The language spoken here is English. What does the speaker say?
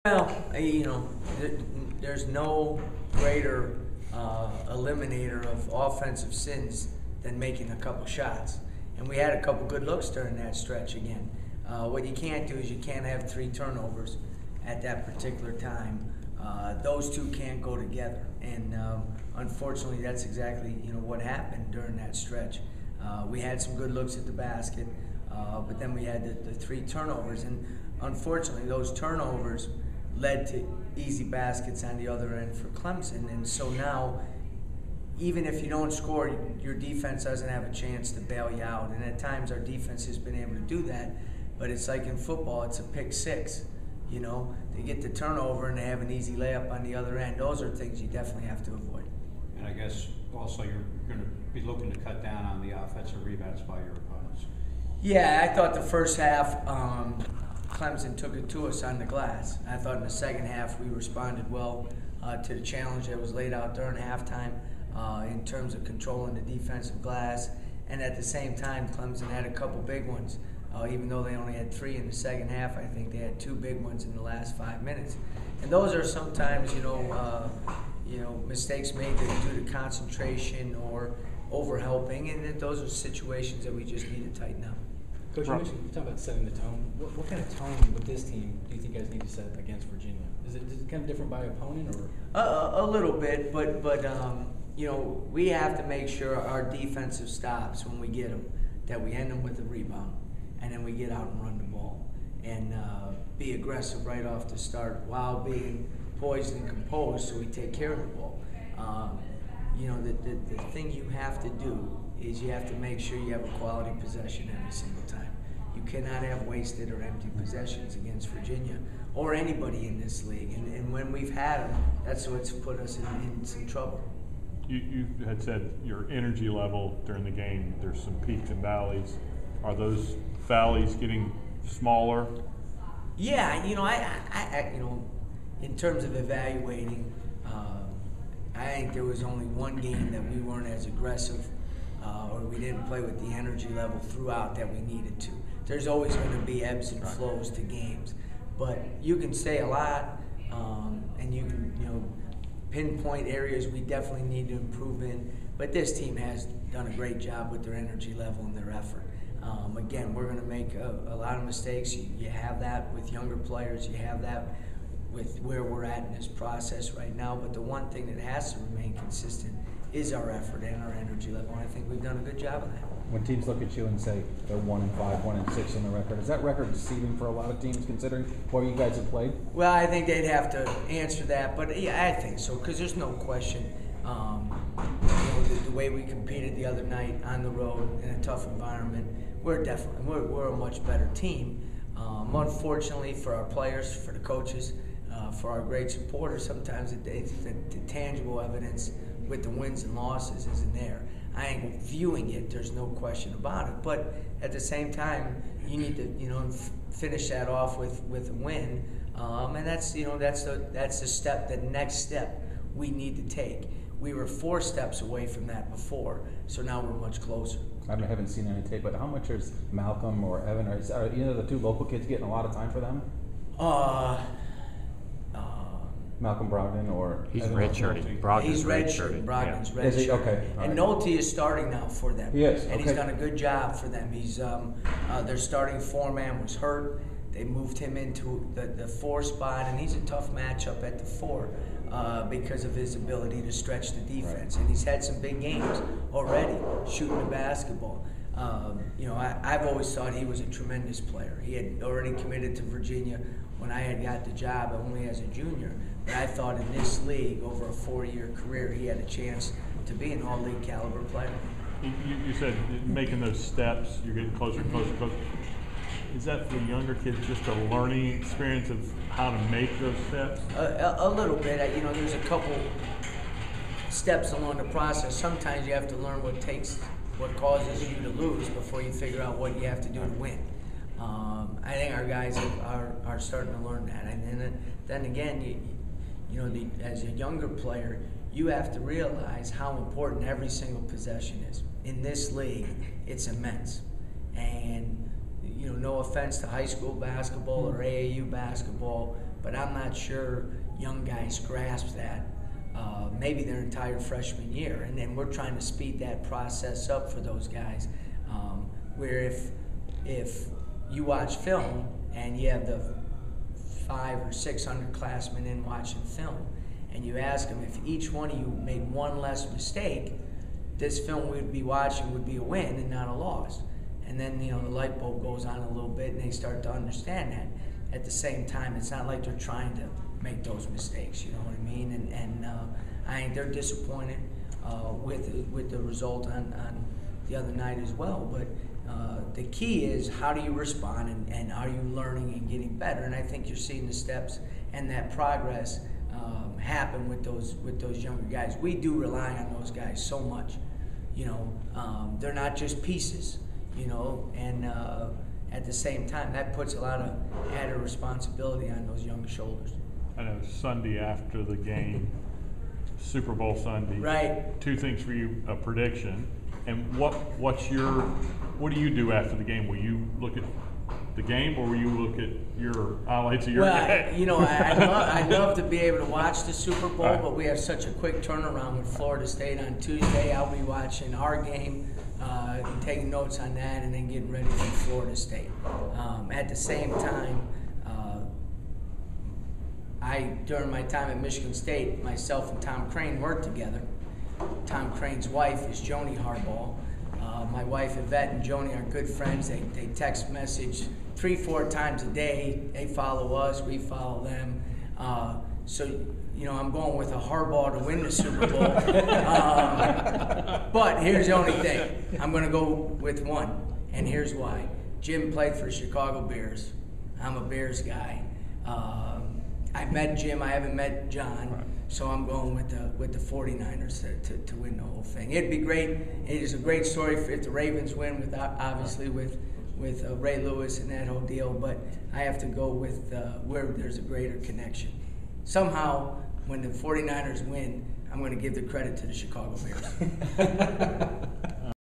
Well, there's no greater eliminator of offensive sins than making a couple shots. And we had a couple good looks during that stretch again. What you can't do is you can't have 3 turnovers at that particular time. Those two can't go together. And unfortunately, that's exactly what happened during that stretch. We had some good looks at the basket, but then we had the 3 turnovers. And unfortunately, those turnovers led to easy baskets on the other end for Clemson. And so now, even if you don't score, your defense doesn't have a chance to bail you out. And at times, our defense has been able to do that. But it's like in football, it's a pick 6. They get the turnover and they have an easy layup on the other end. Those are things you definitely have to avoid. And I guess also you're going to be looking to cut down on the offensive rebounds by your opponents. Yeah, I thought the first half, Clemson took it to us on the glass. I thought in the second half we responded well to the challenge that was laid out during halftime in terms of controlling the defensive glass. And at the same time, Clemson had a couple big ones. Even though they only had 3 in the second half, I think they had 2 big ones in the last 5 minutes. And those are sometimes, mistakes made due to concentration or overhelping, and those are situations that we just need to tighten up. Coach, you talked about setting the tone. What kind of tone with this team do you think you guys need to set against Virginia? Is it kind of different by opponent, or? A little bit, but we have to make sure our defensive stops when we get them, that we end them with a rebound, and then we get out and run the ball and be aggressive right off the start while being poised and composed so we take care of the ball. The thing you have to do is you have to make sure you have a quality possession every single time. You cannot have wasted or empty possessions against Virginia or anybody in this league. And when we've had them, that's what's put us in some trouble. You had said your energy level during the game, there's some peaks and valleys. Are those valleys getting smaller? Yeah, in terms of evaluating, I think there was only one game that we weren't as aggressive or we didn't play with the energy level throughout that we needed to. There's always going to be ebbs and flows to games, but you can say a lot and you can pinpoint areas we definitely need to improve in, but this team has done a great job with their energy level and their effort. Again, we're going to make a lot of mistakes. You have that with younger players. You have that with where we're at in this process right now. But the one thing that has to remain consistent is our effort and our energy level. And I think we've done a good job of that. When teams look at you and say they're 1-5, 1-6 on the record, is that record deceiving for a lot of teams considering where you guys have played? Well, I think they'd have to answer that. But yeah, I think so, because there's no question. The way we competed the other night on the road in a tough environment, we're a much better team. Unfortunately for our players, for the coaches, for our great supporters, sometimes the tangible evidence with the wins and losses isn't there. I think viewing it, there's no question about it. But at the same time, you need to finish that off with a win, and that's the step, the next step we need to take. We were 4 steps away from that before, so now we're much closer. I haven't seen any tape, but how much is Malcolm or Evan, or the 2 local kids getting a lot of time for them? Malcolm Brogdon or he's redshirting. He's redshirting. Brogdon's redshirting. Is he? Okay. And Nolte is starting now for them. He is. And he's done a good job for them. He's their starting 4-man was hurt. They moved him into the 4 spot, and he's a tough matchup at the 4 because of his ability to stretch the defense. And he's had some big games already shooting the basketball. I've always thought he was a tremendous player. He had already committed to Virginia when I had got the job only as a junior. But I thought in this league, over a 4-year career, he had a chance to be an all-league caliber player. You said making those steps, you're getting closer and closer and closer. Is that for younger kids just a learning experience of how to make those steps? A little bit. There's a couple steps along the process. Sometimes you have to learn what causes you to lose before you figure out what you have to do to win. I think our guys are starting to learn that. And then again, as a younger player, you have to realize how important every single possession is. In this league, it's immense. And no offense to high school basketball or AAU basketball, but but I'm not sure young guys grasp that. Maybe their entire freshman year, and then we're trying to speed that process up for those guys. Where if you watch film and you have the 500 or 600 underclassmen in watching film, and you ask them if each one of you made one less mistake, this film we'd be watching would be a win and not a loss. And then the light bulb goes on a little bit, and they start to understand that. At the same time, it's not like they're trying to make those mistakes. You know what I mean? And I think they're disappointed with the result on the other night as well. But the key is, how do you respond, and are you learning and getting better? And I think you're seeing the steps and that progress happen with those younger guys. We do rely on those guys so much. They're not just pieces. And at the same time, that puts a lot of added responsibility on those young shoulders. I know Sunday after the game, Super Bowl Sunday. Right. 2 things for you: a prediction, and what do you do after the game? Will you look at the game, or will you look at your highlights of your game? I'd love to be able to watch the Super Bowl, Right. but we have such a quick turnaround with Florida State on Tuesday. I'll be watching our game, taking notes on that, and then getting ready for Florida State. At the same time, during my time at Michigan State, myself and Tom Crane worked together. Tom Crane's wife is Joni Harbaugh. My wife Yvette and Joni are good friends. They text message 3-4 times a day. They follow us, we follow them. So I'm going with a Harbaugh to win the Super Bowl. But here's the only thing. I'm going to go with one, and here's why. Jim played for Chicago Bears. I'm a Bears guy. I met Jim. I haven't met John. Right. So I'm going with the 49ers to win the whole thing. It'd be great. It is a great story if the Ravens win, obviously with Ray Lewis and that whole deal. But I have to go with where there's a greater connection. Somehow, when the 49ers win, I'm going to give the credit to the Chicago Bears.